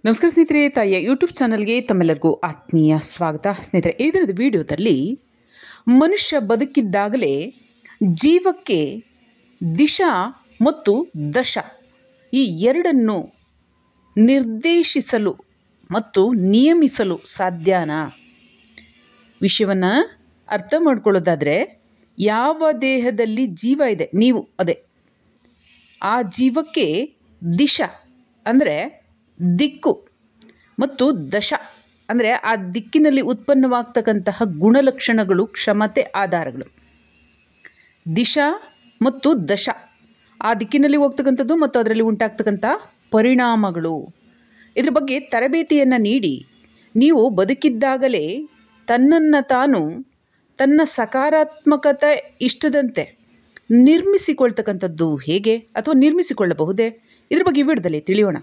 ನಮಸ್ಕಾರ ಸ್ನೇಹಿತರೆ, ತಾಯಿಯ ಯೂಟ್ಯೂಬ್ ಚಾನಲ್ಗೆ ತಮ್ಮೆಲ್ಲರಿಗೂ ಆತ್ಮೀಯ ಸ್ವಾಗತ. ಸ್ನೇಹಿತರೆ, ಈ ದಿನದ ವಿಡಿಯೋದಲ್ಲಿ ಮನುಷ್ಯ ಬದುಕಿದ್ದಾಗಲೇ ಜೀವಕ್ಕೆ ದಿಶಾ ಮತ್ತು ದಶ ಈ ಎರಡನ್ನು ನಿರ್ದೇಶಿಸಲು ಮತ್ತು ನಿಯಮಿಸಲು ಸಾಧ್ಯನಾ? ವಿಷಯವನ್ನು ಅರ್ಥ ಮಾಡ್ಕೊಳ್ಳೋದಾದರೆ, ಯಾವ ದೇಹದಲ್ಲಿ ಜೀವ ಇದೆ, ನೀವು ಅದೇ ಆ ಜೀವಕ್ಕೆ ದಿಶಾ ಅಂದರೆ ದಿಕ್ಕು ಮತ್ತು ದಶ ಅಂದರೆ ಆ ದಿಕ್ಕಿನಲ್ಲಿ ಉತ್ಪನ್ನವಾಗ್ತಕ್ಕಂತಹ ಗುಣಲಕ್ಷಣಗಳು, ಕ್ಷಮತೆ, ಆಧಾರಗಳು. ದಿಶಾ ಮತ್ತು ದಶ ಆ ದಿಕ್ಕಿನಲ್ಲಿ ಹೋಗ್ತಕ್ಕಂಥದ್ದು ಮತ್ತು ಅದರಲ್ಲಿ ಉಂಟಾಗ್ತಕ್ಕಂಥ ಪರಿಣಾಮಗಳು. ಇದ್ರ ಬಗ್ಗೆ ತರಬೇತಿಯನ್ನು ನೀಡಿ ನೀವು ಬದುಕಿದ್ದಾಗಲೇ ತನ್ನನ್ನು ತಾನು ತನ್ನ ಸಕಾರಾತ್ಮಕತೆ ಇಷ್ಟದಂತೆ ನಿರ್ಮಿಸಿಕೊಳ್ತಕ್ಕಂಥದ್ದು ಹೇಗೆ ಅಥವಾ ನಿರ್ಮಿಸಿಕೊಳ್ಳಬಹುದೇ? ಇದ್ರ ಬಗ್ಗೆ ವಿಡಿಯೋದಲ್ಲಿ ತಿಳಿಯೋಣ.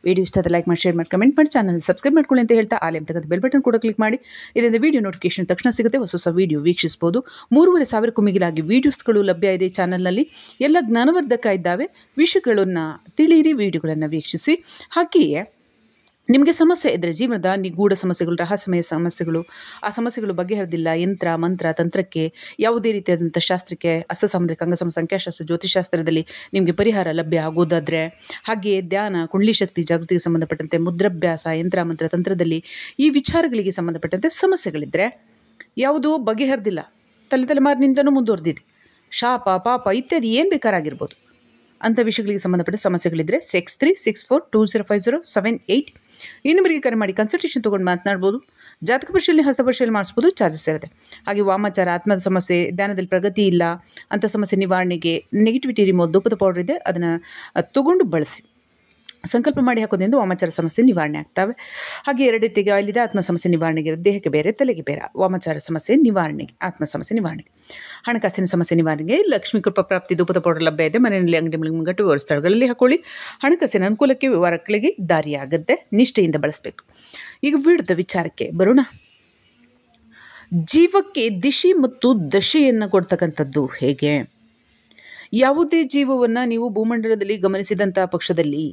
ವಿಡಿಯೋ ಇಷ್ಟ ಲೈಕ್ ಮಾಡಿ, ಶೇರ್ ಮಾಡಿ, ಕಮೆಂಟ್ ಮಾಡಿ, ಚಾನಲ್ ಸಬ್ಸ್ಕ್ರೈಬ್ ಮಾಡ್ಕೊಳ್ಳಿ ಅಂತ ಹೇಳ್ತಾ ಆಲೆ ಅಂತಕ್ಕಂಥ ಬೆಲ್ ಬಟನ್ ಕೂಡ ಕ್ಲಿಕ್ ಮಾಡಿ. ಇದರಿಂದ ವಿಡಿಯೋ ನೋಟಿಫಿಕೇಶನ್ ತಕ್ಷಣ ಸಿಗುತ್ತೆ. ಹೊಸ ವಿಡಿಯೋ ವೀಕ್ಷಿಸ್ಬೋದು. 3,500ಕ್ಕೂ ಮಿಗಿಲಾಗಿ ವೀಡಿಯೋಸ್ಗಳು ಲಭ್ಯ ಇದೆ ಚಾನಲ್ನಲ್ಲಿ. ಎಲ್ಲ ಜ್ಞಾನವರ್ಧಕ ಇದ್ದಾವೆ. ವಿಷಯಗಳನ್ನು ತಿಳಿಯಿರಿ, ವಿಡಿಯೋಗಳನ್ನು ವೀಕ್ಷಿಸಿ. ಹಾಗೆಯೇ ನಿಮಗೆ ಸಮಸ್ಯೆ ಇದ್ದರೆ, ಜೀವನದ ನಿಗೂಢ ಸಮಸ್ಯೆಗಳು, ರಹಸ್ಯಮಯ ಸಮಸ್ಯೆಗಳು, ಆ ಸಮಸ್ಯೆಗಳು ಬಗೆಹರಿದಿಲ್ಲ, ಯಂತ್ರ ಮಂತ್ರ ತಂತ್ರಕ್ಕೆ, ಯಾವುದೇ ರೀತಿಯಾದಂಥ ಶಾಸ್ತ್ರಕ್ಕೆ, ಅಷ್ಟಸಾಮುದ್ರಿಕ, ಅಂಗಸಮ, ಸಂಖ್ಯಾಶಾಸ್ತ್ರ, ಜ್ಯೋತಿಷಾಸ್ತ್ರದಲ್ಲಿ ನಿಮಗೆ ಪರಿಹಾರ ಲಭ್ಯ ಆಗೋದಾದರೆ, ಹಾಗೆಯೇ ಧ್ಯಾನ, ಕುಂಡಲಿ ಶಕ್ತಿ, ಜಾಗೃತಿಗೆ ಸಂಬಂಧಪಟ್ಟಂತೆ, ಮುದ್ರಾಭ್ಯಾಸ, ಯಂತ್ರ ಮಂತ್ರ ತಂತ್ರದಲ್ಲಿ ಈ ವಿಚಾರಗಳಿಗೆ ಸಂಬಂಧಪಟ್ಟಂತೆ ಸಮಸ್ಯೆಗಳಿದ್ದರೆ, ಯಾವುದು ಬಗೆಹರಿದಿಲ್ಲ, ತಲೆಮಾರಿನಿಂದನೂ ಮುಂದುವರೆದಿದೆ, ಶಾಪ ಪಾಪ ಇತ್ಯಾದಿ ಏನು ಬೇಕಾರಾಗಿರ್ಬೋದು ಅಂಥ ವಿಷಯಗಳಿಗೆ ಸಂಬಂಧಪಟ್ಟ ಸಮಸ್ಯೆಗಳಿದ್ದರೆ 6364205078 ಈ ನಂಬರಿಗೆ ಕರೆ ಮಾಡಿ ಕನ್ಸಲ್ಟೇಷನ್ ತೊಗೊಂಡು ಮಾತನಾಡ್ಬೋದು. ಜಾತಕ ಪರಿಶೀಲನೆ, ಹಸ್ತ ಪರಿಶೀಲನೆ ಮಾಡಿಸ್ಬೋದು, ಚಾರ್ಜಸ್ ಇರುತ್ತೆ. ಹಾಗೆ ವಾಮಾಚಾರ, ಆತ್ಮದ ಸಮಸ್ಯೆ, ಧ್ಯಾನದಲ್ಲಿ ಪ್ರಗತಿ ಇಲ್ಲ ಅಂಥ ಸಮಸ್ಯೆ ನಿವಾರಣೆಗೆ ನೆಗೆಟಿವಿಟಿ ರಿಮೂವ್ ಧೂಪದ ಪೌಡರ್ ಇದೆ, ಅದನ್ನು ತೊಗೊಂಡು ಬಳಸಿ. ಸಂಕಲ್ಪ ಮಾಡಿ ಹಾಕೋದ್ರಿಂದ ವಾಮಾಚಾರ ಸಮಸ್ಯೆ ನಿವಾರಣೆ ಆಗ್ತವೆ. ಹಾಗೆ 2 ರೀತಿಗೆ ಆಯಿಲ್ ಇದೆ. ಆತ್ಮ ಸಮಸ್ಯೆ ನಿವಾರಣೆಗೆ, ದೇಹಕ್ಕೆ ಬೇರೆ, ತಲೆಗೆ ಬೇರೆ. ವಾಮಾಚಾರ ಸಮಸ್ಯೆ ನಿವಾರಣೆಗೆ, ಆತ್ಮ ಸಮಸ್ಯೆ ನಿವಾರಣೆಗೆ. ಹಣಕಾಸಿನ ಸಮಸ್ಯೆ ನಿವಾರಣೆಗೆ ಲಕ್ಷ್ಮೀ ಕೃಪಾ ಪ್ರಾಪ್ತಿ ಧೂಪದ ಪೌಡರ್ ಲಭ್ಯ ಇದೆ. ಮನೆಯಲ್ಲಿ, ಅಂಗಡಿ ಮುಂಗಟ್ಟು, ವ್ಯವಹಾರ ಸ್ಥಳಗಳಲ್ಲಿ ಹಾಕೊಳ್ಳಿ. ಹಣಕಾಸಿನ ಅನುಕೂಲಕ್ಕೆ, ವ್ಯವಹಾರಗಳಿಗೆ ದಾರಿಯಾಗುತ್ತೆ. ನಿಷ್ಠೆಯಿಂದ ಬಳಸಬೇಕು. ಈಗ ವಿಡಿಯೋದ ವಿಚಾರಕ್ಕೆ ಬರೋಣ. ಜೀವಕ್ಕೆ ದಿಶೆ ಮತ್ತು ದಶೆಯನ್ನು ಕೊಡ್ತಕ್ಕಂಥದ್ದು ಹೇಗೆ? ಯಾವುದೇ ಜೀವವನ್ನು ನೀವು ಭೂಮಂಡಲದಲ್ಲಿ ಗಮನಿಸಿದಂಥ ಪಕ್ಷದಲ್ಲಿ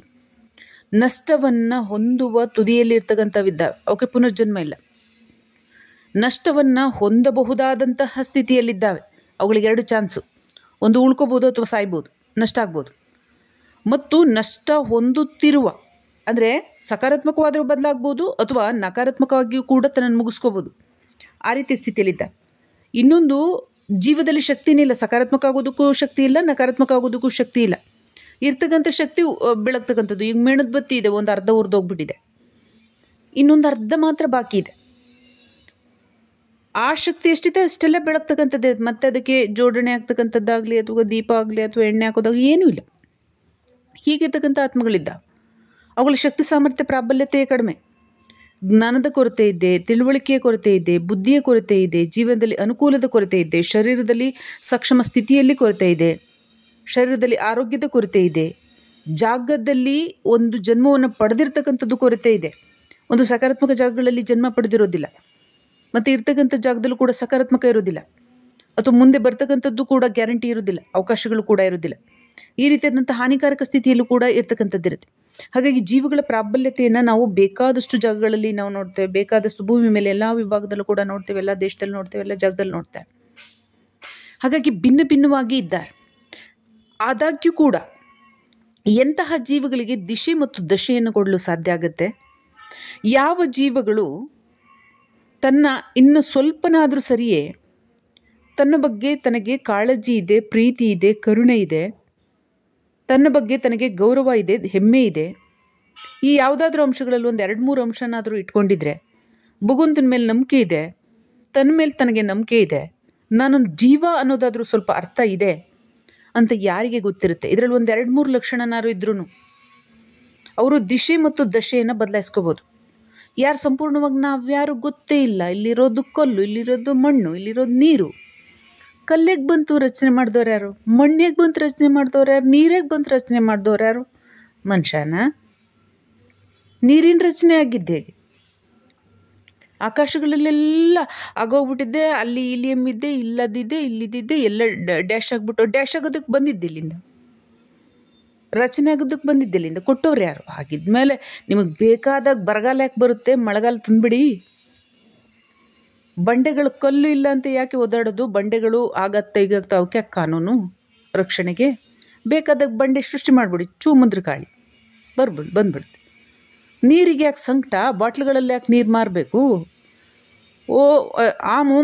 ನಷ್ಟವನ್ನು ಹೊಂದುವ ತುದಿಯಲ್ಲಿರ್ತಕ್ಕಂಥವಿದ್ದ, ಅವಕ್ಕೆ ಪುನರ್ಜನ್ಮ ಇಲ್ಲ. ನಷ್ಟವನ್ನು ಹೊಂದಬಹುದಾದಂತಹ ಸ್ಥಿತಿಯಲ್ಲಿದ್ದಾವೆ. ಅವುಗಳಿಗೆ 2 ಚಾನ್ಸು. ಒಂದು ಉಳ್ಕೋಬೋದು ಅಥವಾ ಸಾಯ್ಬೋದು, ನಷ್ಟ ಆಗ್ಬೋದು. ಮತ್ತು ನಷ್ಟ ಹೊಂದುತ್ತಿರುವ ಅಂದರೆ ಸಕಾರಾತ್ಮಕವಾದರೂ ಬದಲಾಗ್ಬೋದು ಅಥವಾ ನಕಾರಾತ್ಮಕವಾಗಿಯೂ ಕೂಡ ತನ್ನನ್ನು ಮುಗಿಸ್ಕೋಬೋದು. ಆ ರೀತಿ ಸ್ಥಿತಿಯಲ್ಲಿದ್ದ. ಇನ್ನೊಂದು, ಜೀವದಲ್ಲಿ ಶಕ್ತಿನೇ ಇಲ್ಲ. ಸಕಾರಾತ್ಮಕ ಆಗೋದಕ್ಕೂ ಶಕ್ತಿ ಇಲ್ಲ, ನಕಾರಾತ್ಮಕ ಆಗೋದಕ್ಕೂ ಶಕ್ತಿ ಇಲ್ಲ. ಇರ್ತಕ್ಕಂಥ ಶಕ್ತಿ ಬೆಳಗ್ತಕ್ಕಂಥದ್ದು. ಈಗ ಮೇಣದ ಬತ್ತಿ ಇದೆ, ಒಂದು ಅರ್ಧ ಉರಿದೋಗ್ಬಿಟ್ಟಿದೆ, ಇನ್ನೊಂದು ಅರ್ಧ ಮಾತ್ರ ಬಾಕಿ ಇದೆ. ಆ ಶಕ್ತಿ ಎಷ್ಟಿದೆ ಅಷ್ಟೆಲ್ಲ ಬೆಳಗ್ತಕ್ಕಂಥದ್ದೇ. ಮತ್ತೆ ಅದಕ್ಕೆ ಜೋಡಣೆ ಆಗ್ತಕ್ಕಂಥದ್ದಾಗಲಿ ಅಥವಾ ದೀಪ ಆಗಲಿ ಅಥವಾ ಎಣ್ಣೆ ಹಾಕೋದಾಗಲಿ ಏನೂ ಇಲ್ಲ. ಹೀಗಿರ್ತಕ್ಕಂಥ ಆತ್ಮಗಳಿದ್ದ. ಅವುಗಳ ಶಕ್ತಿ ಸಾಮರ್ಥ್ಯ ಪ್ರಾಬಲ್ಯತೆ ಕಡಿಮೆ. ಜ್ಞಾನದ ಕೊರತೆ ಇದೆ, ತಿಳುವಳಿಕೆಯ ಕೊರತೆ ಇದೆ, ಬುದ್ಧಿಯ ಕೊರತೆ ಇದೆ, ಜೀವನದಲ್ಲಿ ಅನುಕೂಲದ ಕೊರತೆ ಇದೆ, ಶರೀರದಲ್ಲಿ ಸಕ್ಷಮ ಸ್ಥಿತಿಯಲ್ಲಿ ಕೊರತೆ ಇದೆ, ಶರೀರದಲ್ಲಿ ಆರೋಗ್ಯದ ಕೊರತೆ ಇದೆ, ಜಾಗದಲ್ಲಿ ಒಂದು ಜನ್ಮವನ್ನು ಪಡೆದಿರ್ತಕ್ಕಂಥದ್ದು ಕೊರತೆ ಇದೆ. ಒಂದು ಸಕಾರಾತ್ಮಕ ಜಾಗಗಳಲ್ಲಿ ಜನ್ಮ ಪಡೆದಿರೋದಿಲ್ಲ, ಮತ್ತು ಇರ್ತಕ್ಕಂಥ ಜಾಗದಲ್ಲೂ ಕೂಡ ಸಕಾರಾತ್ಮಕ ಇರೋದಿಲ್ಲ, ಅಥವಾ ಮುಂದೆ ಬರ್ತಕ್ಕಂಥದ್ದು ಕೂಡ ಗ್ಯಾರಂಟಿ ಇರೋದಿಲ್ಲ, ಅವಕಾಶಗಳು ಕೂಡ ಇರೋದಿಲ್ಲ. ಈ ರೀತಿಯಾದಂಥ ಹಾನಿಕಾರಕ ಸ್ಥಿತಿಯಲ್ಲೂ ಕೂಡ ಇರ್ತಕ್ಕಂಥದ್ದಿರುತ್ತೆ. ಹಾಗಾಗಿ ಜೀವಗಳ ಪ್ರಾಬಲ್ಯತೆಯನ್ನು ನಾವು ಬೇಕಾದಷ್ಟು ಜಾಗಗಳಲ್ಲಿ ನಾವು ನೋಡ್ತೇವೆ. ಬೇಕಾದಷ್ಟು ಭೂಮಿ ಮೇಲೆ ಎಲ್ಲ ವಿಭಾಗದಲ್ಲೂ ಕೂಡ ನೋಡ್ತೇವೆ, ಎಲ್ಲ ದೇಶದಲ್ಲಿ ನೋಡ್ತೇವೆ, ಎಲ್ಲ ಜಾಗದಲ್ಲಿ ನೋಡ್ತೇವೆ. ಹಾಗಾಗಿ ಭಿನ್ನ ಭಿನ್ನವಾಗಿ ಇದ್ದಾರೆ. ಆದಾಗ್ಯೂ ಕೂಡ ಎಂತಹ ಜೀವಗಳಿಗೆ ದಿಶೆ ಮತ್ತು ದಶೆಯನ್ನು ಕೊಡಲು ಸಾಧ್ಯ ಆಗುತ್ತೆ? ಯಾವ ಜೀವಗಳು ತನ್ನ ಇನ್ನು ಸ್ವಲ್ಪನಾದರೂ ಸರಿಯೇ ತನ್ನ ಬಗ್ಗೆ ತನಗೆ ಕಾಳಜಿ ಇದೆ, ಪ್ರೀತಿ ಇದೆ, ಕರುಣೆ ಇದೆ, ತನ್ನ ಬಗ್ಗೆ ತನಗೆ ಗೌರವ ಇದೆ, ಹೆಮ್ಮೆ ಇದೆ, ಈ ಯಾವುದಾದ್ರೂ ಅಂಶಗಳಲ್ಲಿ ಒಂದು 2-3 ಅಂಶನಾದರೂ ಇಟ್ಕೊಂಡಿದ್ರೆ, ಭಗವಂತನ ಮೇಲೆ ನಂಬಿಕೆ ಇದೆ, ತನ್ನ ಮೇಲೆ ತನಗೆ ನಂಬಿಕೆ ಇದೆ, ನಾನೊಂದು ಜೀವ ಅನ್ನೋದಾದರೂ ಸ್ವಲ್ಪ ಅರ್ಥ ಇದೆ ಅಂತ ಯಾರಿಗೆ ಗೊತ್ತಿರುತ್ತೆ? ಇದರಲ್ಲಿ ಒಂದು 2-3 ಲಕ್ಷಣನಾರು ಇದ್ರೂ ಅವರು ದಿಶೆ ಮತ್ತು ದಶೆಯನ್ನು ಬದಲಾಯಿಸ್ಕೋಬೋದು. ಯಾರು ಸಂಪೂರ್ಣವಾಗಿ ನಾವ್ಯಾರು ಗೊತ್ತೇ ಇಲ್ಲ. ಇಲ್ಲಿರೋದು ಕಲ್ಲು, ಇಲ್ಲಿರೋದು ಮಣ್ಣು, ಇಲ್ಲಿರೋದು ನೀರು. ಕಲ್ಲಿಗೆ ಬಂತು ರಚನೆ ಮಾಡಿದವ್ರು ಯಾರು? ಮಣ್ಣಿಗೆ ಬಂತು ರಚನೆ ಮಾಡಿದವ್ರು ಯಾರು? ನೀರಿಗೆ ಬಂತು ರಚನೆ ಮಾಡಿದವ್ರು ಯಾರು? ಮನುಷ್ಯನ. ನೀರಿನ ರಚನೆ ಆಗಿದ್ದೆ ಹೇಗೆ? ಆಕಾಶಗಳಲ್ಲೆಲ್ಲ ಆಗೋಗ್ಬಿಟ್ಟಿದ್ದೆ. ಅಲ್ಲಿ ಇಲಿಯಮ್ ಇದ್ದೆ, ಇಲ್ಲದಿದ್ದೆ, ಇಲ್ಲಿದ್ದಿದ್ದೆ, ಎಲ್ಲ ಡ್ಯಾಶ್ ಆಗಿಬಿಟ್ಟು ಡ್ಯಾಶ್ ಆಗೋದಕ್ಕೆ ಬಂದಿದ್ದೆ ಇಲ್ಲಿಂದ. ರಚನೆ ಆಗೋದಕ್ಕೆ ಬಂದಿದ್ದೆಲ್ಲಿಂದ ಕೊಟ್ಟವ್ರು ಯಾರು? ಹಾಗಿದ್ಮೇಲೆ ನಿಮಗೆ ಬೇಕಾದಾಗ ಬರಗಾಲ ಯಾಕೆ ಬರುತ್ತೆ, ಮಳೆಗಾಲ ತಂದುಬಿಡಿ. ಬಂಡೆಗಳು ಕಲ್ಲು ಇಲ್ಲ ಅಂತ ಯಾಕೆ ಓದಾಡೋದು? ಬಂಡೆಗಳು ಆಗತ್ತೆ ಈಗಾಗ್ತಾ ಅವಕ್ಕೆ ಕಾನೂನು ರಕ್ಷಣೆಗೆ ಬೇಕಾದಾಗ ಬಂಡೆ ಸೃಷ್ಟಿ ಮಾಡಿಬಿಡಿ, ಚೂಮಂದ್ರ ಗಾಳಿ ಬಂದ್ಬಿಡುತ್ತೆ. ನೀರಿಗೆ ಯಾಕೆ ಸಂಕಟ? ಬಾಟ್ಲುಗಳಲ್ಲಿ ಯಾಕೆ ನೀರು ಮಾರಬೇಕು? ಆಮು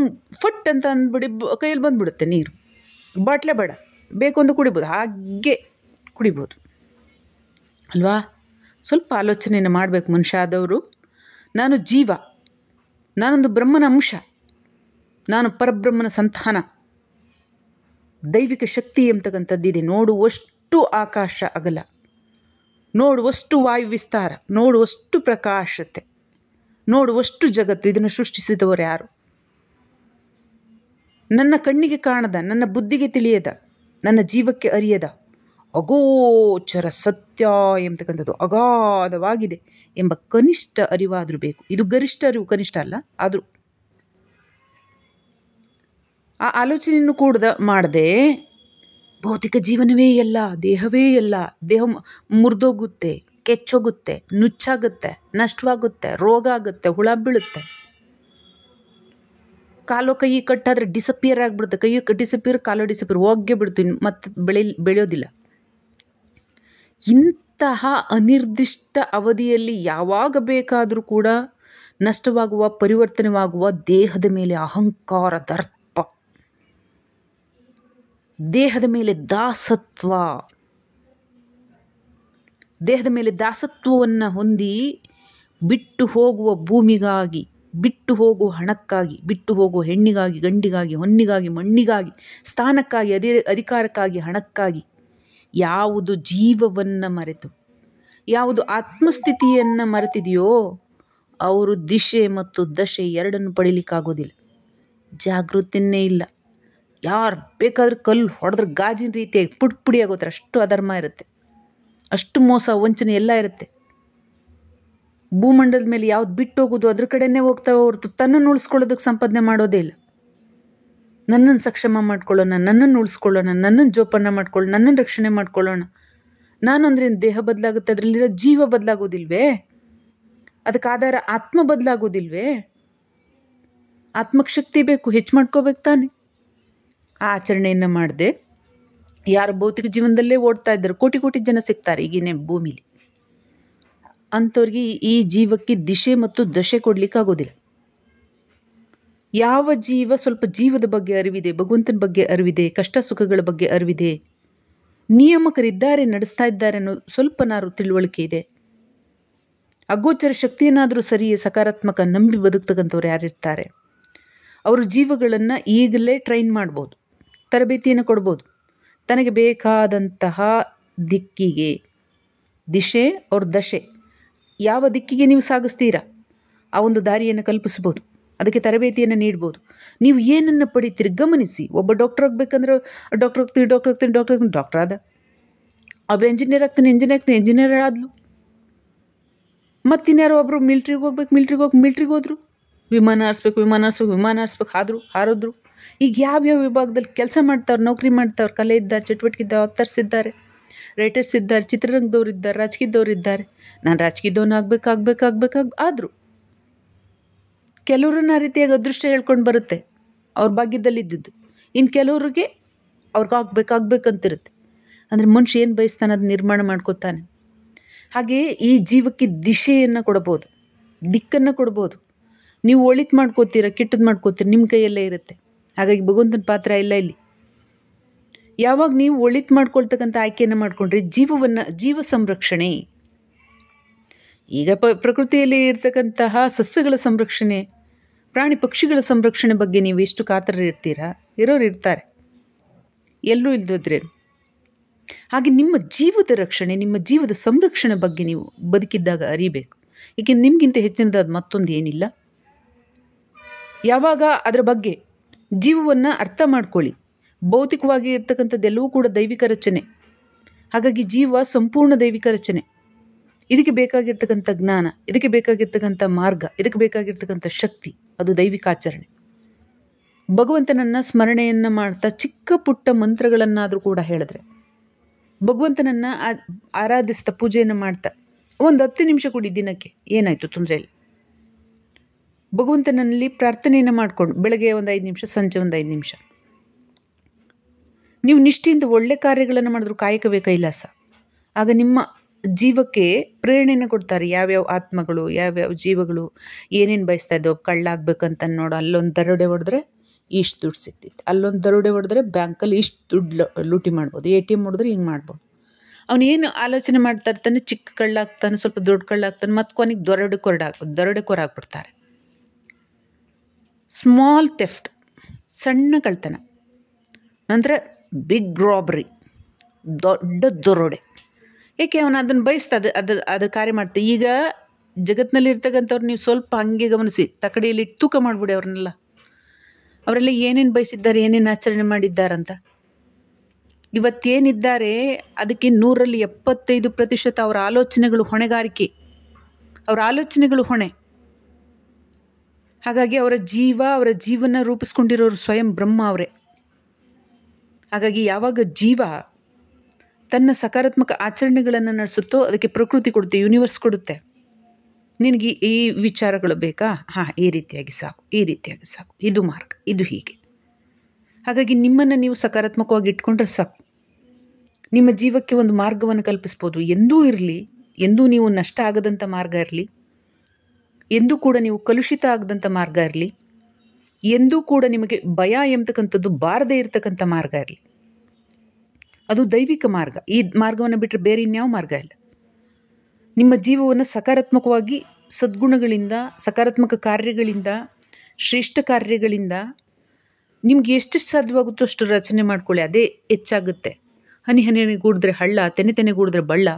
ಫಟ್ ಅಂತ ಅಂದ್ಬಿಡಿ ಕೈಯಲ್ಲಿ ಬಂದುಬಿಡುತ್ತೆ ನೀರು. ಬಾಟ್ಲೆ ಬೇಡ, ಬೇಕು ಅಂತ ಕುಡಿಬೋದು, ಹಾಗೆ ಕುಡಿಬೋದು ಅಲ್ವಾ? ಸ್ವಲ್ಪ ಆಲೋಚನೆಯನ್ನು ಮಾಡಬೇಕು ಮನುಷ್ಯ ಆದವರು. ನಾನು ಜೀವ, ನಾನೊಂದು ಬ್ರಹ್ಮನ ಅಂಶ, ನಾನು ಪರಬ್ರಹ್ಮನ ಸಂತಾನ. ದೈವಿಕ ಶಕ್ತಿ ಎಂಬತಕ್ಕಂಥದ್ದಿದೆ. ನೋಡುವಷ್ಟು ಆಕಾಶ ಅಗಲ, ನೋಡುವಷ್ಟು ವಾಯು ವಿಸ್ತಾರ, ನೋಡುವಷ್ಟು ಪ್ರಕಾಶತೆ, ನೋಡುವಷ್ಟು ಜಗತ್ತು. ಇದನ್ನು ಸೃಷ್ಟಿಸಿದವರು ಯಾರು? ನನ್ನ ಕಣ್ಣಿಗೆ ಕಾಣದ, ನನ್ನ ಬುದ್ಧಿಗೆ ತಿಳಿಯದ, ನನ್ನ ಜೀವಕ್ಕೆ ಅರಿಯದ ಅಗೋಚರ ಸತ್ಯ ಎಂಬತಕ್ಕಂಥದ್ದು ಅಗಾಧವಾಗಿದೆ ಎಂಬ ಕನಿಷ್ಠ ಅರಿವಾದರೂ ಬೇಕು. ಇದು ಗರಿಷ್ಠ ಅರಿವು, ಕನಿಷ್ಠ ಅಲ್ಲ. ಆದರೂ ಆ ಆಲೋಚನೆಯನ್ನು ಕೂಡ ಮಾಡದೆ ಭೌತಿಕ ಜೀವನವೇ ಎಲ್ಲ, ದೇಹವೇ ಎಲ್ಲ, ದೇಹ ಮುರಿದೋಗುತ್ತೆ, ಕೆಚ್ಚೋಗುತ್ತೆ, ನುಚ್ಚಾಗುತ್ತೆ, ನಷ್ಟವಾಗುತ್ತೆ, ರೋಗ ಆಗುತ್ತೆ, ಹುಳ ಬೀಳುತ್ತೆ, ಕಾಲು ಕೈ ಕಟ್ಟಾದರೆ ಡಿಸಪಿಯರ್ ಆಗಿಬಿಡುತ್ತೆ. ಕೈ ಡಿಸಪಿಯರ್, ಕಾಲು ಡಿಸಪಿಯರ್, ಹೋಗೇ ಬಿಡ್ತೀವಿ, ಮತ್ತೆ ಬೆಳೆಯೋದಿಲ್ಲ. ಇಂತಹ ಅನಿರ್ದಿಷ್ಟ ಅವಧಿಯಲ್ಲಿ ಯಾವಾಗ ಬೇಕಾದರೂ ಕೂಡ ನಷ್ಟವಾಗುವ, ಪರಿವರ್ತನೆವಾಗುವ ದೇಹದ ಮೇಲೆ ಅಹಂಕಾರ, ದರ್ಪ, ದೇಹದ ಮೇಲೆ ದಾಸತ್ವ, ದೇಹದ ಮೇಲೆ ದಾಸತ್ವವನ್ನು ಹೊಂದಿ ಬಿಟ್ಟು ಹೋಗುವ ಭೂಮಿಗಾಗಿ, ಬಿಟ್ಟು ಹೋಗುವ ಹಣಕ್ಕಾಗಿ, ಬಿಟ್ಟು ಹೋಗುವ ಹೆಣ್ಣಿಗಾಗಿ, ಗಂಡಿಗಾಗಿ, ಹೊನ್ನಿಗಾಗಿ, ಮಣ್ಣಿಗಾಗಿ, ಸ್ಥಾನಕ್ಕಾಗಿ, ಅಧಿಕಾರಕ್ಕಾಗಿ, ಹಣಕ್ಕಾಗಿ ಯಾವುದು ಜೀವವನ್ನು ಮರೆತು, ಯಾವುದು ಆತ್ಮಸ್ಥಿತಿಯನ್ನು ಮರೆತಿದೆಯೋ ಅವರು ದಿಶೆ ಮತ್ತು ದಶೆ ಎರಡನ್ನು ಪಡೀಲಿಕ್ಕಾಗೋದಿಲ್ಲ. ಜಾಗೃತಿಯೇ ಇಲ್ಲ. ಯಾರು ಬೇಕಾದ್ರೆ ಕಲ್ಲು ಹೊಡೆದ್ರೆ ಗಾಜಿನ ರೀತಿಯಾಗಿ ಪುಡಿ ಆಗೋತಾರೆ. ಅಷ್ಟು ಅಧರ್ಮ ಇರುತ್ತೆ, ಅಷ್ಟು ಮೋಸ ವಂಚನೆ ಎಲ್ಲ ಇರುತ್ತೆ. ಭೂಮಂಡಲದ ಮೇಲೆ ಯಾವ್ದು ಬಿಟ್ಟು ಹೋಗೋದು ಅದ್ರ ಕಡೆನೇ ಹೋಗ್ತಾವೆ ಹೊರತು ತನ್ನನ್ನು ಉಳಿಸ್ಕೊಳ್ಳೋದಕ್ಕೆ ಸಂಪಾದನೆ ಮಾಡೋದೇ ಇಲ್ಲ. ನನ್ನನ್ನು ಸಕ್ಷಮ ಮಾಡ್ಕೊಳ್ಳೋಣ, ನನ್ನನ್ನು ಉಳಿಸ್ಕೊಳ್ಳೋಣ, ನನ್ನನ್ನು ಜೋಪಾನ ಮಾಡ್ಕೊಳ್ಳೋಣ, ನನ್ನನ್ನು ರಕ್ಷಣೆ ಮಾಡ್ಕೊಳ್ಳೋಣ. ನಾನು ಅಂದರೆ ದೇಹ ಬದಲಾಗುತ್ತೆ, ಅದರಲ್ಲಿರೋ ಜೀವ ಬದಲಾಗೋದಿಲ್ವೇ? ಅದಕ್ಕೆ ಆಧಾರ ಆತ್ಮ ಬದಲಾಗೋದಿಲ್ವೇ? ಆತ್ಮಕ್ಕೆ ಶಕ್ತಿ ಬೇಕು, ಹೆಚ್ಚು ಮಾಡ್ಕೋಬೇಕು ತಾನೆ. ಆ ಆಚರಣೆಯನ್ನು ಮಾಡದೆ ಯಾರು ಭೌತಿಕ ಜೀವನದಲ್ಲೇ ಓಡ್ತಾ ಇದ್ದಾರೆ, ಕೋಟಿ ಕೋಟಿ ಜನ ಸಿಗ್ತಾರೆ ಈಗಿನ ಭೂಮಿಲಿ. ಅಂಥವ್ರಿಗೆ ಈ ಜೀವಕ್ಕೆ ದಿಶೆ ಮತ್ತು ದಶೆ ಕೊಡಲಿಕ್ಕಾಗೋದಿಲ್ಲ. ಯಾವ ಜೀವ ಸ್ವಲ್ಪ ಜೀವದ ಬಗ್ಗೆ ಅರಿವಿದೆ, ಭಗವಂತನ ಬಗ್ಗೆ ಅರಿವಿದೆ, ಕಷ್ಟ ಸುಖಗಳ ಬಗ್ಗೆ ಅರಿವಿದೆ, ನಿಯಮಕರಿದ್ದಾರೆ, ನಡೆಸ್ತಾ ಇದ್ದಾರೆ ಅನ್ನೋ ಸ್ವಲ್ಪನಾರು ತಿಳುವಳಿಕೆ ಇದೆ, ಅಗೋಚರ ಶಕ್ತಿಯನ್ನಾದರೂ ಸರಿಯೇ ಸಕಾರಾತ್ಮಕ ನಂಬಿ ಬದುಕ್ತಕ್ಕಂಥವ್ರು ಯಾರಿರ್ತಾರೆ, ಅವರು ಜೀವಗಳನ್ನು ಈಗಲೇ ಟ್ರೈನ್ ಮಾಡ್ಬೋದು, ತರಬೇತಿಯನ್ನು ಕೊಡ್ಬೋದು. ತನಗೆ ಬೇಕಾದಂತಹ ದಿಕ್ಕಿಗೆ ದಿಶೆ ಅವ್ರ ದಶೆ, ಯಾವ ದಿಕ್ಕಿಗೆ ನೀವು ಸಾಗಿಸ್ತೀರಾ ಆ ಒಂದು ದಾರಿಯನ್ನು ಕಲ್ಪಿಸ್ಬೋದು, ಅದಕ್ಕೆ ತರಬೇತಿಯನ್ನು ನೀಡ್ಬೋದು. ನೀವು ಏನನ್ನು ಪಡಿತೀರಿ ಗಮನಿಸಿ. ಒಬ್ಬ ಡಾಕ್ಟರ್ ಆಗಬೇಕಂದ್ರೆ ಡಾಕ್ಟರ್ ಆದ, ಒಬ್ಬ ಇಂಜಿನಿಯರ್ ಆಗ್ತಾನೆ, ಇಂಜಿನಿಯರ್ ಆದ್ಲು. ಮತ್ತಿನ್ಯಾರೋ ಒಬ್ಬರು ಮಿಲ್ಟ್ರಿಗೆ ಹೋಗ್ಬೇಕು, ಮಿಲ್ಟ್ರಿಗೆ ಹೋದ್ರು, ವಿಮಾನ ಹಾರಿಸ್ಬೇಕು ಹಾರಿದ್ರು. ಈಗ ಯಾವ್ಯಾವ ವಿಭಾಗದಲ್ಲಿ ಕೆಲಸ ಮಾಡ್ತಾವ್ರು, ನೌಕರಿ ಮಾಡ್ತಾವ್ರು, ಕಲೆ ಇದ್ದಾರೆ, ಚಟುವಟಿಕೆ ಇದ್ದಾವೆ, ಆಥರ್ಸ್ ಇದ್ದಾರೆ, ರೈಟರ್ಸ್ ಇದ್ದಾರೆ, ಚಿತ್ರರಂಗದವ್ರು ಇದ್ದಾರೆ, ರಾಜಕೀಯದವ್ರು ಇದ್ದಾರೆ. ನಾನು ರಾಜಕೀಯದವನ್ನ ಆಗ್ಬೇಕು ಆದರು. ಕೆಲವ್ರನ್ನ ಆ ರೀತಿಯಾಗಿ ಅದೃಷ್ಟ ಹೇಳ್ಕೊಂಡು ಬರುತ್ತೆ, ಅವ್ರ ಭಾಗ್ಯದಲ್ಲಿದ್ದು. ಇನ್ನು ಕೆಲವ್ರಿಗೆ ಅವ್ರಿಗೆ ಆಗ್ಬೇಕಂತಿರುತ್ತೆ. ಅಂದರೆ ಮನುಷ್ಯ ಏನು ಬಯಸ್ತಾನೆ ಅದನ್ನ ನಿರ್ಮಾಣ ಮಾಡ್ಕೋತಾನೆ. ಹಾಗೆಯೇ ಈ ಜೀವಕ್ಕೆ ದಿಶೆಯನ್ನು ಕೊಡ್ಬೋದು, ದಿಕ್ಕನ್ನು ಕೊಡ್ಬೋದು. ನೀವು ಒಳಿತು ಮಾಡ್ಕೋತೀರ, ಕೆಟ್ಟದ್ದು ಮಾಡ್ಕೋತೀರ, ನಿಮ್ಮ ಕೈಯಲ್ಲೇ ಇರುತ್ತೆ. ಹಾಗಾಗಿ ಭಗವಂತನ ಪಾತ್ರ ಇಲ್ಲ ಇಲ್ಲಿ. ಯಾವಾಗ ನೀವು ಒಳಿತು ಮಾಡ್ಕೊಳ್ತಕ್ಕಂಥ ಆಯ್ಕೆಯನ್ನು ಮಾಡಿಕೊಂಡ್ರೆ ಜೀವ ಸಂರಕ್ಷಣೆ, ಈಗ ಪ್ರಕೃತಿಯಲ್ಲಿ ಇರ್ತಕ್ಕಂತಹ ಸಸ್ಯಗಳ ಸಂರಕ್ಷಣೆ, ಪ್ರಾಣಿ ಪಕ್ಷಿಗಳ ಸಂರಕ್ಷಣೆ ಬಗ್ಗೆ ನೀವು ಎಷ್ಟು ಕಾತರರಿರ್ತೀರಾ? ಇರೋರು ಇರ್ತಾರೆ, ಎಲ್ಲರೂ ಇಲ್ದಿದ್ರೇನು. ಹಾಗೆ ನಿಮ್ಮ ಜೀವದ ರಕ್ಷಣೆ, ನಿಮ್ಮ ಜೀವದ ಸಂರಕ್ಷಣೆ ಬಗ್ಗೆ ನೀವು ಬದುಕಿದ್ದಾಗ ಅರಿಬೇಕು. ಏಕೆಂದ್ರೆ ನಿಮಗಿಂತ ಹೆಚ್ಚಿನದಾದ ಮತ್ತೊಂದು ಏನಿಲ್ಲ. ಯಾವಾಗ ಅದರ ಬಗ್ಗೆ ಜೀವವನ್ನು ಅರ್ಥ ಮಾಡ್ಕೊಳ್ಳಿ. ಭೌತಿಕವಾಗಿ ಇರ್ತಕ್ಕಂಥದ್ದೆಲ್ಲವೂ ಕೂಡ ದೈವಿಕ ರಚನೆ. ಹಾಗಾಗಿ ಜೀವ ಸಂಪೂರ್ಣ ದೈವಿಕ ರಚನೆ. ಇದಕ್ಕೆ ಬೇಕಾಗಿರ್ತಕ್ಕಂಥ ಜ್ಞಾನ, ಇದಕ್ಕೆ ಬೇಕಾಗಿರ್ತಕ್ಕಂಥ ಮಾರ್ಗ, ಇದಕ್ಕೆ ಬೇಕಾಗಿರ್ತಕ್ಕಂಥ ಶಕ್ತಿ ಅದು ದೈವಿಕಾಚರಣೆ. ಭಗವಂತನನ್ನು ಸ್ಮರಣೆಯನ್ನು ಮಾಡ್ತಾ ಚಿಕ್ಕ ಪುಟ್ಟ ಮಂತ್ರಗಳನ್ನಾದರೂ ಕೂಡ ಹೇಳಿದ್ರೆ, ಭಗವಂತನನ್ನು ಆರಾಧಿಸ್ತಾ ಪೂಜೆಯನ್ನು ಮಾಡ್ತಾ ಒಂದು 10 ನಿಮಿಷ ಕೊಡಿ ದಿನಕ್ಕೆ, ಏನಾಯಿತು, ತೊಂದರೆ ಇಲ್ಲ. ಭಗವಂತನಲ್ಲಿ ಪ್ರಾರ್ಥನೆಯನ್ನು ಮಾಡಿಕೊಂಡು ಬೆಳಗ್ಗೆ ಒಂದು 5 ನಿಮಿಷ, ಸಂಜೆ ಒಂದು 5 ನಿಮಿಷ ನೀವು ನಿಷ್ಠೆಯಿಂದ ಒಳ್ಳೆ ಕಾರ್ಯಗಳನ್ನು ಮಾಡಿದ್ರು ಕಾಯಕವೇ ಕೈಲಾಸ. ಆಗ ನಿಮ್ಮ ಜೀವಕ್ಕೆ ಪ್ರೇರಣೆಯನ್ನು ಕೊಡ್ತಾರೆ. ಯಾವ್ಯಾವ ಆತ್ಮಗಳು, ಯಾವ್ಯಾವ ಜೀವಗಳು ಏನೇನು ಬಯಸ್ತಾ ಇದ್ದವು. ಕಳ್ಳಾಗಬೇಕಂತ ನೋಡು, ಅಲ್ಲೊಂದು ದರೋಡೆ ಹೊಡೆದ್ರೆ ಇಷ್ಟು ದುಡ್ಡು ಸಿಗ್ತಿತ್ತು, ಅಲ್ಲೊಂದು ದರೋಡೆ ಹೊಡೆದ್ರೆ ಬ್ಯಾಂಕಲ್ಲಿ ಇಷ್ಟು ದುಡ್ಡು ಲೂಟಿ ಮಾಡ್ಬೋದು, ATM ಹೊಡೆದ್ರೆ ಹಿಂಗೆ ಮಾಡ್ಬೋದು. ಅವನೇನು ಆಲೋಚನೆ ಮಾಡ್ತಾ ಇರ್ತಾನೆ, ಚಿಕ್ಕ ಕಳ್ಳಾಗ್ತಾನೆ, ಸ್ವಲ್ಪ ದೊಡ್ಡ ಕಳ್ಳಾಗ್ತಾನೆ, ಮತ್ತು ಕೊನೆಗೆ ದರೋಡೆಕೋರ ಆಗ್ಬಿಡ್ತಾರೆ. ಸ್ಮಾಲ್ ಥೆಫ್ಟ್, ಸಣ್ಣ ಕಳ್ತನ, ನಂತರ ಬಿಗ್ ರಾಬರಿ, ದೊಡ್ಡ ದರೋಡೆ. ಏಕೆ ಅವನು ಅದನ್ನು ಬಯಸ್ತಾ ಅದು ಕಾರ್ಯ ಮಾಡ್ತಾ. ಈಗ ಜಗತ್ತಿನಲ್ಲಿ ಇರ್ತಕ್ಕಂಥವ್ರು ನೀವು ಸ್ವಲ್ಪ ಹಂಗೆ ಗಮನಿಸಿ, ತಕಡಿಯಲ್ಲಿ ತೂಕ ಮಾಡಿಬಿಡಿ ಅವ್ರನ್ನೆಲ್ಲ. ಅವರೆಲ್ಲ ಏನೇನು ಬಯಸಿದ್ದಾರೆ, ಏನೇನು ಆಚರಣೆ ಮಾಡಿದ್ದಾರಂತ. ಇವತ್ತೇನಿದ್ದಾರೆ ಅದಕ್ಕೆ 100ರಲ್ಲಿ 75% ಅವರ ಆಲೋಚನೆಗಳು ಹೊಣೆಗಾರಿಕೆ, ಅವರ ಆಲೋಚನೆಗಳು ಹೊಣೆ. ಹಾಗಾಗಿ ಅವರ ಜೀವನ ರೂಪಿಸ್ಕೊಂಡಿರೋರು ಸ್ವಯಂ ಬ್ರಹ್ಮ ಅವರೇ. ಹಾಗಾಗಿ ಯಾವಾಗ ಜೀವ ತನ್ನ ಸಕಾರಾತ್ಮಕ ಆಚರಣೆಗಳನ್ನು ನಡೆಸುತ್ತೋ ಅದಕ್ಕೆ ಪ್ರಕೃತಿ ಕೊಡುತ್ತೆ, ಯೂನಿವರ್ಸ್ ಕೊಡುತ್ತೆ. ನಿನಗೆ ಈ ವಿಚಾರಗಳು ಬೇಕಾ, ಹಾಂ ಈ ರೀತಿಯಾಗಿ ಸಾಕು, ಈ ರೀತಿಯಾಗಿ ಸಾಕು, ಇದು ಮಾರ್ಗ, ಇದು ಹೀಗೆ. ಹಾಗಾಗಿ ನಿಮ್ಮನ್ನು ನೀವು ಸಕಾರಾತ್ಮಕವಾಗಿ ಇಟ್ಕೊಂಡ್ರೆ ಸಾಕು. ನಿಮ್ಮ ಜೀವಕ್ಕೆ ಒಂದು ಮಾರ್ಗವನ್ನು ಕಲ್ಪಿಸ್ಬೋದು. ಎಂದೂ ಇರಲಿ, ಎಂದೂ ನೀವು ನಷ್ಟ ಆಗದಂಥ ಮಾರ್ಗ ಇರಲಿ, ಎಂದೂ ಕೂಡ ನೀವು ಕಲುಷಿತ ಆಗದಂಥ ಮಾರ್ಗ ಇರಲಿ, ಎಂದೂ ಕೂಡ ನಿಮಗೆ ಭಯ ಎಂಬತಕ್ಕಂಥದ್ದು ಬಾರದೇ ಇರತಕ್ಕಂಥ ಮಾರ್ಗ ಇರಲಿ. ಅದು ದೈವಿಕ ಮಾರ್ಗ. ಈ ಮಾರ್ಗವನ್ನು ಬಿಟ್ಟರೆ ಬೇರೆ ಇನ್ಯಾವ ಮಾರ್ಗ ಇಲ್ಲ. ನಿಮ್ಮ ಜೀವವನ್ನು ಸಕಾರಾತ್ಮಕವಾಗಿ ಸದ್ಗುಣಗಳಿಂದ, ಸಕಾರಾತ್ಮಕ ಕಾರ್ಯಗಳಿಂದ, ಶ್ರೇಷ್ಠ ಕಾರ್ಯಗಳಿಂದ ನಿಮ್ಗೆ ಎಷ್ಟು ಸಾಧ್ಯವಾಗುತ್ತೋ ಅಷ್ಟು ರಚನೆ ಮಾಡ್ಕೊಳ್ಳಿ. ಅದೇ ಹೆಚ್ಚಾಗುತ್ತೆ. ಹನಿ ಹನಿ ಗೂಡಿದ್ರೆ ಹಳ್ಳ, ತೆನೆ ಗೂಡಿದ್ರೆ ಬಳ್ಳ.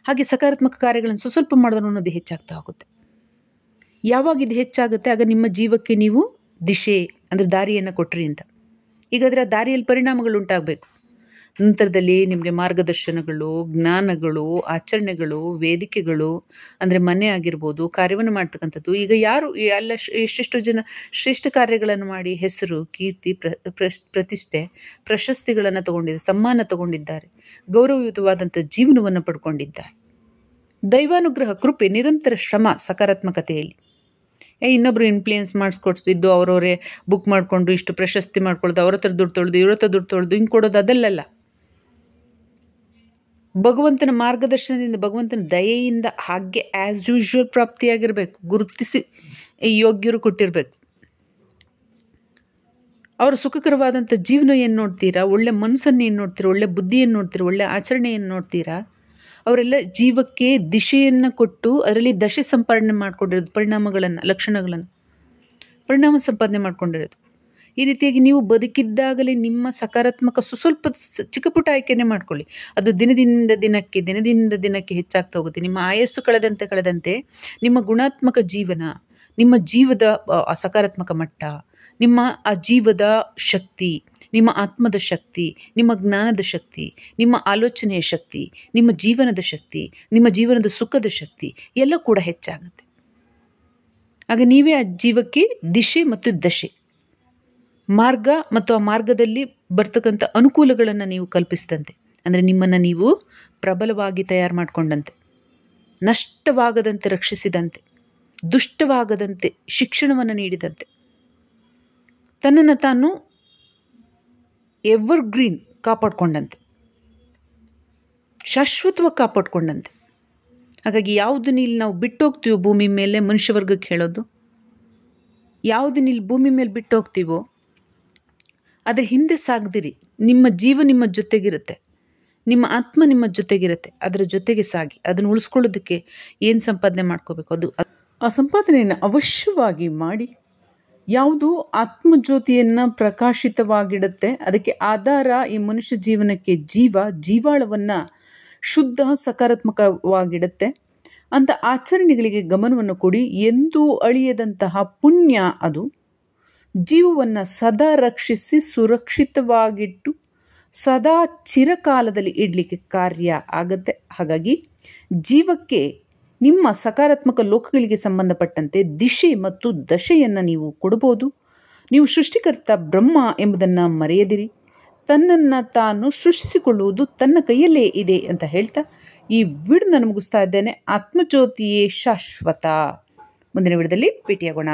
ಹಾಗೆ ಸಕಾರಾತ್ಮಕ ಕಾರ್ಯಗಳನ್ನು ಸ್ವಲ್ಪ ಮಾಡಿದ್ರು ಅನ್ನೋದು ಹೆಚ್ಚಾಗ್ತಾ ಹೋಗುತ್ತೆ. ಯಾವಾಗ ಇದು ಹೆಚ್ಚಾಗುತ್ತೆ ಆಗ ನಿಮ್ಮ ಜೀವಕ್ಕೆ ನೀವು ದಿಶೆ ಅಂದರೆ ದಾರಿಯನ್ನು ಕೊಟ್ರಿ ಅಂತ. ಈಗ ಅದರ ದಾರಿಯಲ್ಲಿ ಪರಿಣಾಮಗಳು ಉಂಟಾಗಬೇಕು. ನಂತರದಲ್ಲಿ ನಿಮಗೆ ಮಾರ್ಗದರ್ಶನಗಳು, ಜ್ಞಾನಗಳು, ಆಚರಣೆಗಳು, ವೇದಿಕೆಗಳು, ಅಂದರೆ ಮನೆ ಆಗಿರ್ಬೋದು, ಕಾರ್ಯವನ್ನು ಮಾಡ್ತಕ್ಕಂಥದ್ದು. ಈಗ ಯಾರು ಎಲ್ಲ ಎಷ್ಟೆಷ್ಟು ಜನ ಶ್ರೇಷ್ಠ ಕಾರ್ಯಗಳನ್ನು ಮಾಡಿ ಹೆಸರು, ಕೀರ್ತಿ, ಪ್ರತಿಷ್ಠೆ, ಪ್ರಶಸ್ತಿಗಳನ್ನು ತಗೊಂಡಿದ್ದಾರೆ, ಸಮ್ಮಾನ ತಗೊಂಡಿದ್ದಾರೆ, ಗೌರವಯುತವಾದಂಥ ಜೀವನವನ್ನು ಪಡ್ಕೊಂಡಿದ್ದಾರೆ. ದೈವಾನುಗ್ರಹ, ಕೃಪೆ, ನಿರಂತರ ಶ್ರಮ ಸಕಾರಾತ್ಮಕತೆಯಲ್ಲಿ. ಇನ್ನೊಬ್ರು ಇನ್ಫ್ಲೂಯೆನ್ಸ್ ಮಾಡಿಸ್ಕೊಡ್ತಿದ್ದು, ಅವರವರೇ ಬುಕ್ ಮಾಡಿಕೊಂಡು ಇಷ್ಟು ಪ್ರಶಸ್ತಿ ಮಾಡ್ಕೊಳ್ಳೋದು, ಅವ್ರ ಹತ್ರ ದುಡ್ಡು ತೊಳೆದು, ಇವ್ರ ಹತ್ರ ದುಡ್ಡು ತೊಳೆದು ಹಿಂಗೆ ಕೊಡೋದು, ಅದೆಲ್ಲ ಭಗವಂತನ ಮಾರ್ಗದರ್ಶನದಿಂದ, ಭಗವಂತನ ದಯೆಯಿಂದ ಹಾಗೆ ಆ್ಯಸ್ ಯೂಶ್ವಲ್ ಪ್ರಾಪ್ತಿಯಾಗಿರಬೇಕು. ಗುರುತಿಸಿ ಯೋಗ್ಯರು ಕೊಟ್ಟಿರಬೇಕು. ಅವರ ಸುಖಕರವಾದಂಥ ಜೀವನ ಏನು ನೋಡ್ತೀರಾ, ಒಳ್ಳೆ ಮನಸ್ಸನ್ನು ಏನು ನೋಡ್ತೀರಾ, ಒಳ್ಳೆ ಬುದ್ಧಿಯನ್ನು ನೋಡ್ತೀರಾ, ಒಳ್ಳೆ ಆಚರಣೆಯನ್ನು ನೋಡ್ತೀರಾ. ಅವರೆಲ್ಲ ಜೀವಕ್ಕೆ ದಿಶೆಯನ್ನು ಕೊಟ್ಟು ಅದರಲ್ಲಿ ದಶೆ ಸಂಪಾದನೆ ಮಾಡ್ಕೊಂಡಿರೋದು, ಲಕ್ಷಣಗಳನ್ನು ಪರಿಣಾಮ ಸಂಪಾದನೆ ಮಾಡ್ಕೊಂಡಿರೋದು. ಈ ರೀತಿಯಾಗಿ ನೀವು ಬದುಕಿದ್ದಾಗಲೇ ನಿಮ್ಮ ಸಕಾರಾತ್ಮಕ ಸ್ವಲ್ಪ ಚಿಕ್ಕ ಪುಟ್ಟ ಆಯ್ಕೆನೇ ಮಾಡ್ಕೊಳ್ಳಿ. ಅದು ದಿನದಿಂದ ದಿನಕ್ಕೆ ಹೆಚ್ಚಾಗ್ತಾ ಹೋಗುತ್ತೆ. ನಿಮ್ಮ ಆಯಸ್ಸು ಕಳೆದಂತೆ ನಿಮ್ಮ ಗುಣಾತ್ಮಕ ಜೀವನ, ನಿಮ್ಮ ಜೀವದ ಸಕಾರಾತ್ಮಕ ಮಟ್ಟ, ನಿಮ್ಮ ಆ ಜೀವದ ಶಕ್ತಿ, ನಿಮ್ಮ ಆತ್ಮದ ಶಕ್ತಿ, ನಿಮ್ಮ ಜ್ಞಾನದ ಶಕ್ತಿ, ನಿಮ್ಮ ಆಲೋಚನೆಯ ಶಕ್ತಿ, ನಿಮ್ಮ ಜೀವನದ ಶಕ್ತಿ, ನಿಮ್ಮ ಜೀವನದ ಸುಖದ ಶಕ್ತಿ ಎಲ್ಲ ಕೂಡ ಹೆಚ್ಚಾಗುತ್ತೆ. ಆಗ ನೀವೇ ಆ ಜೀವಕ್ಕೆ ದಿಶೆ ಮತ್ತು ದಶೆ, ಮಾರ್ಗ ಮತ್ತು ಆ ಮಾರ್ಗದಲ್ಲಿ ಬರ್ತಕ್ಕಂಥ ಅನುಕೂಲಗಳನ್ನು ನೀವು ಕಲ್ಪಿಸಿದಂತೆ, ಅಂದರೆ ನಿಮ್ಮನ್ನು ನೀವು ಪ್ರಬಲವಾಗಿ ತಯಾರು ಮಾಡಿಕೊಂಡಂತೆ, ನಷ್ಟವಾಗದಂತೆ ರಕ್ಷಿಸಿದಂತೆ, ದುಷ್ಟವಾಗದಂತೆ ಶಿಕ್ಷಣವನ್ನು ನೀಡಿದಂತೆ, ತನ್ನನ್ನು ತಾನು ಎವರ್ಗ್ರೀನ್ ಕಾಪಾಡಿಕೊಂಡಂತೆ, ಶಾಶ್ವತವಾಗಿ ಕಾಪಾಡಿಕೊಂಡಂತೆ. ಹಾಗಾಗಿ ಯಾವುದನ್ನ ಇಲ್ಲಿ ನಾವು ಬಿಟ್ಟೋಗ್ತೀವೋ ಭೂಮಿ ಮೇಲೆ, ಮನುಷ್ಯವರ್ಗಕ್ಕೆ ಹೇಳೋದು, ಯಾವುದನ್ನ ಇಲ್ಲಿ ಭೂಮಿ ಮೇಲೆ ಬಿಟ್ಟು ಹೋಗ್ತೀವೋ ಅದರ ಹಿಂದೆ ಸಾಗದಿರಿ. ನಿಮ್ಮ ಜೀವ ನಿಮ್ಮ ಜೊತೆಗಿರುತ್ತೆ, ನಿಮ್ಮ ಆತ್ಮ ನಿಮ್ಮ ಜೊತೆಗಿರುತ್ತೆ. ಅದರ ಜೊತೆಗೆ ಸಾಗಿ ಅದನ್ನು ಉಳಿಸ್ಕೊಳ್ಳೋದಕ್ಕೆ ಏನು ಸಂಪಾದನೆ ಮಾಡ್ಕೋಬೇಕು ಅದು ಆ ಸಂಪಾದನೆಯನ್ನು ಅವಶ್ಯವಾಗಿ ಮಾಡಿ. ಯಾವುದು ಆತ್ಮಜ್ಯೋತಿಯನ್ನು ಪ್ರಕಾಶಿತವಾಗಿಡುತ್ತೆ, ಅದಕ್ಕೆ ಆಧಾರ ಈ ಮನುಷ್ಯ ಜೀವನಕ್ಕೆ ಜೀವಾಳವನ್ನು ಶುದ್ಧ ಸಕಾರಾತ್ಮಕವಾಗಿಡುತ್ತೆ ಅಂತ ಆಚರಣೆಗಳಿಗೆ ಗಮನವನ್ನು ಕೊಡಿ. ಎಂದೂ ಅಳಿಯದಂತಹ ಪುಣ್ಯ ಅದು ಜೀವವನ್ನು ಸದಾ ರಕ್ಷಿಸಿ ಸುರಕ್ಷಿತವಾಗಿಟ್ಟು ಸದಾ ಚಿರಕಾಲದಲ್ಲಿ ಇಡಲಿಕ್ಕೆ ಕಾರ್ಯ ಆಗತ್ತೆ. ಹಾಗಾಗಿ ಜೀವಕ್ಕೆ ನಿಮ್ಮ ಸಕಾರಾತ್ಮಕ ಲೋಕಗಳಿಗೆ ಸಂಬಂಧಪಟ್ಟಂತೆ ದಿಶೆ ಮತ್ತು ದಶೆಯನ್ನು ನೀವು ಕೊಡಬಹುದು. ನೀವು ಸೃಷ್ಟಿಕರ್ತ ಬ್ರಹ್ಮ ಎಂಬುದನ್ನು ಮರೆಯದಿರಿ. ತನ್ನನ್ನು ತಾನು ಸೃಷ್ಟಿಸಿಕೊಳ್ಳುವುದು ತನ್ನ ಕೈಯಲ್ಲೇ ಇದೆ ಅಂತ ಹೇಳ್ತಾ ಈ ವಿಡಿಯೋನ ಮುಗಿಸ್ತಾ ಇದ್ದೇನೆ. ಆತ್ಮಜ್ಯೋತಿಯೇ ಶಾಶ್ವತ. ಮುಂದಿನ ವಿಡಿಯೋದಲ್ಲಿ ಭೇಟಿಯಾಗೋಣ.